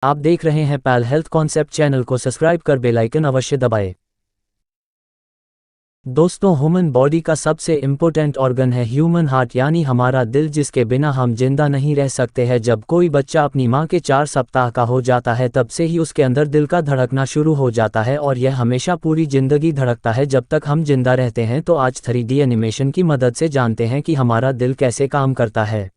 आप देख रहे हैं पैल हेल्थ कॉन्सेप्ट। चैनल को सब्सक्राइब कर बेल आइकन अवश्य दबाएं। दोस्तों, ह्यूमन बॉडी का सबसे इम्पोर्टेंट ऑर्गन है ह्यूमन हार्ट, यानी हमारा दिल, जिसके बिना हम जिंदा नहीं रह सकते हैं। जब कोई बच्चा अपनी मां के 4 सप्ताह का हो जाता है तब से ही उसके अंदर दिल का धड़कना शुरू हो जाता है और यह हमेशा पूरी जिंदगी धड़कता है जब तक हम जिंदा रहते हैं। तो आज 3D एनिमेशन की मदद से जानते हैं कि हमारा दिल कैसे काम करता है।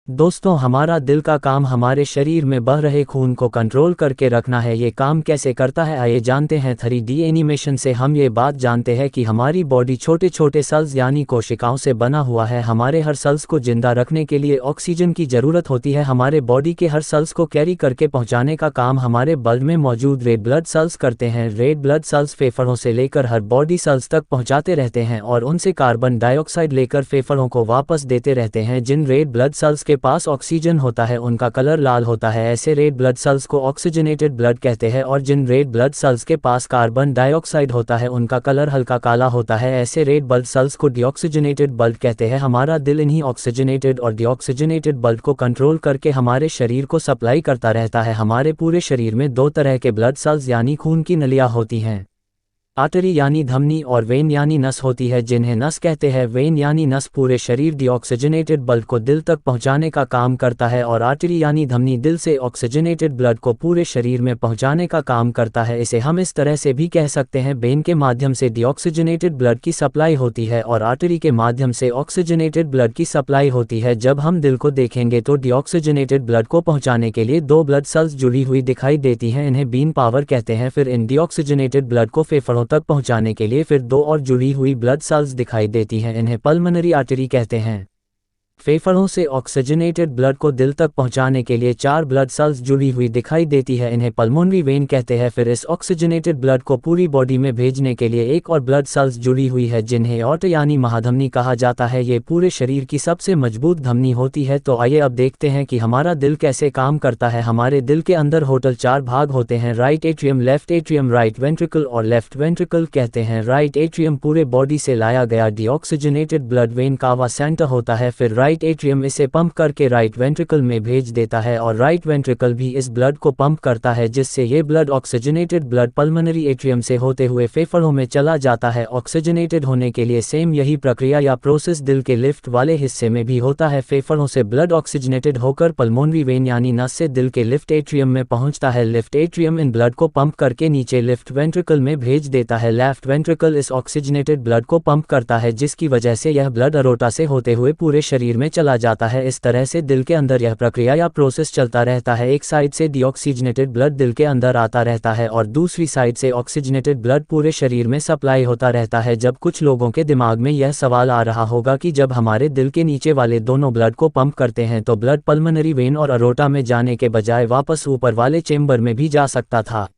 दोस्तों, हमारा दिल का काम हमारे शरीर में बह रहे खून को कंट्रोल करके रखना है। ये काम कैसे करता है, आइए जानते हैं। 3D एनिमेशन से हम ये बात जानते हैं कि हमारी बॉडी छोटे छोटे सेल्स यानी कोशिकाओं से बना हुआ है। हमारे हर सेल्स को जिंदा रखने के लिए ऑक्सीजन की ज़रूरत होती है। हमारे बॉडी के हर सेल्स को कैरी करके पहुँचाने का काम हमारे ब्लड में मौजूद रेड ब्लड सेल्स करते हैं। रेड ब्लड सेल्स फेफड़ों से लेकर हर बॉडी सेल्स तक पहुँचाते रहते हैं और उनसे कार्बन डाइऑक्साइड लेकर फेफड़ों को वापस देते रहते हैं। जिन रेड ब्लड सेल्स के पास ऑक्सीजन होता है उनका कलर लाल होता है। ऐसे रेड ब्लड सेल्स को ऑक्सीजनेटेड ब्लड कहते हैं और जिन रेड ब्लड सेल्स के पास कार्बन डाइऑक्साइड होता है उनका कलर हल्का काला होता है। ऐसे रेड ब्लड सेल्स को डीऑक्सीजनेटेड ब्लड कहते हैं। हमारा दिल इन्हीं ऑक्सीजनेटेड और डीऑक्सीजनेटेड ब्लड को कंट्रोल करके हमारे शरीर को सप्लाई करता रहता है। हमारे पूरे शरीर में 2 तरह के ब्लड सेल्स यानी खून की नलियां होती हैं, आर्टरी यानी धमनी और वेन यानी नस होती है, जिन्हें नस कहते हैं। वेन यानी नस पूरे शरीर डीऑक्सीजनेटेड ब्लड को दिल तक पहुंचाने का काम करता है और आर्टरी यानी धमनी दिल से ऑक्सीजनेटेड ब्लड को पूरे शरीर में पहुंचाने का काम करता है। इसे हम इस तरह से भी कह सकते हैं, वेन के माध्यम से डीऑक्सीजनेटेड ब्लड की सप्लाई होती है और आर्टरी के माध्यम से ऑक्सीजनेटेड ब्लड की सप्लाई होती है। जब हम दिल को देखेंगे तो डीऑक्सीजनेटेड ब्लड को पहुंचाने के लिए 2 ब्लड सेल्स जुड़ी हुई दिखाई देती हैं, इन्हें बीन पावर कहते हैं। फिर इन डीऑक्सीजनेटेड ब्लड को फेफड़ों तक पहुंचाने के लिए फिर 2 और जुड़ी हुई ब्लड सेल्स दिखाई देती हैं, इन्हें पल्मोनरी आर्टरी कहते हैं। फेफड़ों से ऑक्सीजनेटेड ब्लड को दिल तक पहुंचाने के लिए 4 ब्लड सेल्स जुड़ी हुई दिखाई देती है, इन्हें पल्मोनरी वेन कहते हैं। फिर इस ऑक्सीजनेटेड ब्लड को पूरी बॉडी में भेजने के लिए 1 और ब्लड सेल्स जुड़ी हुई है, जिन्हें ऑर्ट यानी महाधमनी कहा जाता है। ये पूरे शरीर की सबसे मजबूत धमनी होती है। तो आइए अब देखते हैं कि हमारा दिल कैसे काम करता है। हमारे दिल के अंदर टोटल 4 भाग होते हैं, right atrium, left atrium, right ventricle और लेफ्ट वेंट्रिकल कहते हैं। राइट एट्रियम पूरे बॉडी से लाया गया डीऑक्सीजनेटेड ब्लड वेन कावा सेंटर होता है। फिर राइट एट्रियम इसे पंप करके राइट वेंट्रिकल में भेज देता है और राइट वेंट्रिकल भी इस ब्लड को पंप करता है, जिससे ये blood oxygenated blood pulmonary atrium से होते हुए फेफड़ों में चला जाता है। ऑक्सीजनेटेड होने के लिए सेम यही प्रक्रिया या प्रोसेस दिल के लिफ्ट वाले हिस्से में भी होता है। फेफड़ों से ब्लड ऑक्सीजनेटेड होकर पल्मोनरी वेन यानी नस से दिल के लिफ्ट एट्रियम में पहुंचता है। लिफ्ट एट्रियम इन ब्लड को पंप करके नीचे लिफ्ट वेंट्रिकल में भेज देता है। लेफ्ट वेंट्रिकल इस ऑक्सीजनेटेड ब्लड को पंप करता है, जिसकी वजह से यह ब्लड अरोटा से होते हुए पूरे शरीर में चला जाता है। इस तरह से दिल के अंदर यह प्रक्रिया या प्रोसेस चलता रहता है। एक साइड से डीऑक्सीजनेटेड ब्लड दिल के अंदर आता रहता है और दूसरी साइड से ऑक्सीजनेटेड ब्लड पूरे शरीर में सप्लाई होता रहता है। जब कुछ लोगों के दिमाग में यह सवाल आ रहा होगा कि जब हमारे दिल के नीचे वाले दोनों ब्लड को पंप करते हैं तो ब्लड पल्मोनरी वेन और अरोटा में जाने के बजाय वापस ऊपर वाले चेंबर में भी जा सकता था।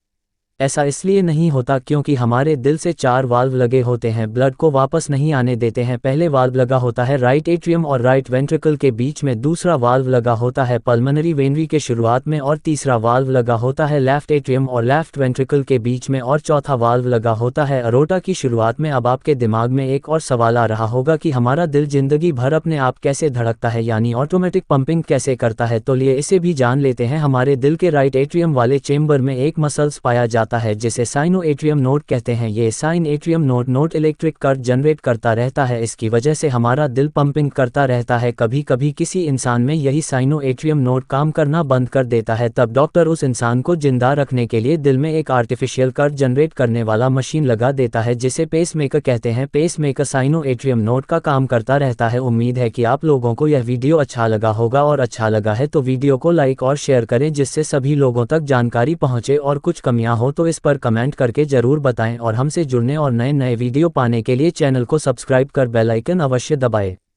ऐसा इसलिए नहीं होता क्योंकि हमारे दिल से 4 वाल्व लगे होते हैं, ब्लड को वापस नहीं आने देते हैं। पहले वाल्व लगा होता है राइट एट्रियम और राइट वेंट्रिकल के बीच में, दूसरा वाल्व लगा होता है पल्मोनरी वेनरी के शुरुआत में और तीसरा वाल्व लगा होता है लेफ्ट एट्रियम और लेफ्ट वेंट्रिकल के बीच में और चौथा वाल्व लगा होता है अरोटा की शुरुआत में। अब आपके दिमाग में एक और सवाल आ रहा होगा कि हमारा दिल जिंदगी भर अपने आप कैसे धड़कता है, यानी ऑटोमेटिक पंपिंग कैसे करता है। तो लिए इसे भी जान लेते हैं। हमारे दिल के राइट एट्रियम वाले चेंबर में एक मसल्स पाया जाता है जिसे साइनो एट्रियम नोड कहते हैं। ये sine atrium node electric current generate करता रहता है, इसकी वजह से हमारा दिल पंपिंग करता रहता है। कभी कभी किसी इंसान में यही साइनो एट्रियम नोड काम करना बंद कर देता है, तब डॉक्टर उस इंसान को जिंदा रखने के लिए दिल में एक आर्टिफिशियल करंट जनरेट करने वाला मशीन लगा देता है, जिसे पेसमेकर कहते हैं। पेसमेकर साइनो एट्रियम नोड का काम करता रहता है। उम्मीद है कि आप लोगों को यह वीडियो अच्छा लगा होगा और अच्छा लगा है तो वीडियो को लाइक और शेयर करें, जिससे सभी लोगों तक जानकारी पहुंचे। और कुछ कमियां हो तो इस पर कमेंट करके जरूर बताएं और हमसे जुड़ने और नए नए वीडियो पाने के लिए चैनल को सब्सक्राइब कर बेल आइकन अवश्य दबाएं।